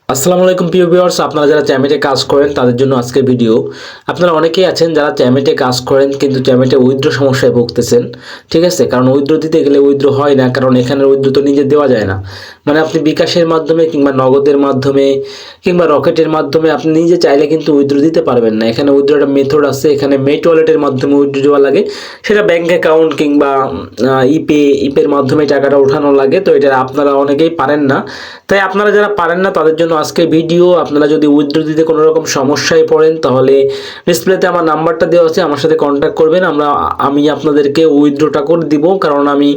আসসালামু আলাইকুম প্রিয় ভিউয়ার্স, আপনারা যারা চ্যামেটে কাজ করেন তাদের জন্য আজকের ভিডিও। আপনারা অনেকেই আছেন যারা চ্যামেটে কাজ করেন কিন্তু চ্যামেটে উইথড্র সমস্যায় ভুগতেছেন। ঠিক আছে, কারণ উইথড্র দিতে গেলে উইথড্র হয় না, কারণ এখানে উইথড্র তো নিজে দেওয়া যায় না। মানে আপনি বিকাশের মাধ্যমে কিংবা নগদের মাধ্যমে কিংবা রকেটের মাধ্যমে আপনি নিজে চাইলে কিন্তু উইথড্র দিতে পারবেন না। এখানে উইথড্র একটা মেথড আছে, এখানে মেট ওয়ালেটের মাধ্যমে উইথড্র দেওয়া লাগে, সেটা ব্যাংক অ্যাকাউন্ট কিংবা ইপের মাধ্যমে টাকাটা ওঠানো লাগে। তো এটা আপনারা অনেকেই পারেন না। তাই আপনারা যারা পারেন না তাদের জন্য আজকে ভিডিও। আপনারা যদি উইথড্র দিতে কোনো রকম সমস্যায় পড়েন তাহলে ডিসপ্লেতে আমার নাম্বারটা দেওয়া আছে, আমার সাথে কন্ট্যাক্ট করবেন। আমি আপনাদেরকে উইথড্রটা করে দিব, কারণ আমি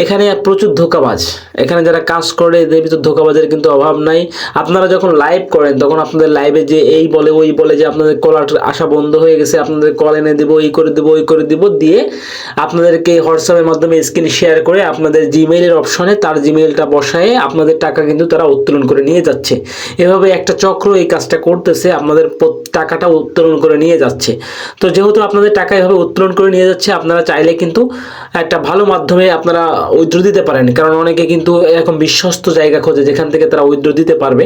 এখানে প্রচুর ধোঁকাবাজ, এখানে যারা কাজ করে এদের ভিতর ধোঁকাবাজের কিন্তু অভাব নাই। আপনারা যখন লাইভ করেন তখন আপনাদের লাইভে যে এই বলে ওই বলে যে আপনাদের কল আসা বন্ধ হয়ে গেছে, আপনাদের কল এনে দেবো, এই করে দেবো ওই করে দেবো, দিয়ে আপনাদেরকে হোয়াটসঅ্যাপের মাধ্যমে স্ক্রিন শেয়ার করে আপনাদের জিমেইলের অপশনে তার জিমেইলটা বসায় আপনাদের টাকা কিন্তু তারা উত্তোলন করে নিয়ে যাচ্ছে। এভাবে একটা চক্র এই কাজটা করতেছে, আপনাদের টাকাটা উত্তোলন করে নিয়ে যাচ্ছে। তো যেহেতু আপনাদের টাকা এভাবে উত্তোলন করে নিয়ে যাচ্ছে, আপনারা চাইলে কিন্তু একটা ভালো মাধ্যমে আপনারা উইথড্র দিতে পারেন, কারণ অনেকে কিন্তু এরকম বিশ্বস্ত জায়গা খোঁজে যেখান থেকে তারা উইথড্র দিতে পারবে।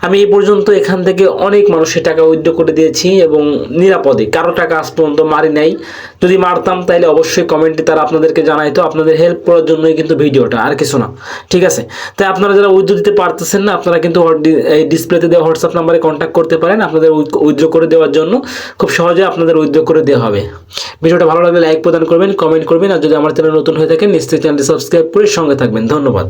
আমি এই পর্যন্ত এখান থেকে অনেক মানুষের টাকা উইথড্র করে দিয়েছি এবং নিরাপদে, কারো টাকা আজ পর্যন্ত মারি নাই। যদি মারতাম তাহলে অবশ্যই কমেন্টে তারা আপনাদেরকে জানাইতো। আপনাদের হেল্প করার জন্যই কিন্তু ভিডিওটা, আর কিছু না। ঠিক আছে, তাই আপনারা যারা উইথড্র দিতে পারতেছেন না, আপনারা কিন্তু এই ডিসপ্লেতে দেওয়া হোয়াটসঅ্যাপ নাম্বারে কন্ট্যাক্ট করতে পারেন আপনাদের উইথড্র করে দেওয়ার জন্য। খুব সহজে আপনাদের উইথড্র করে দেওয়া হবে। ভিডিওটা ভালো লাগলে লাইক প্রদান করবেন, কমেন্ট করবেন, আর যদি আমার চ্যানেল নতুন হয়ে থাকেন নিশ্চয়ই চ্যানেলটি সাবস্ক্রাইব করে সঙ্গে থাকবেন। ধন্যবাদ।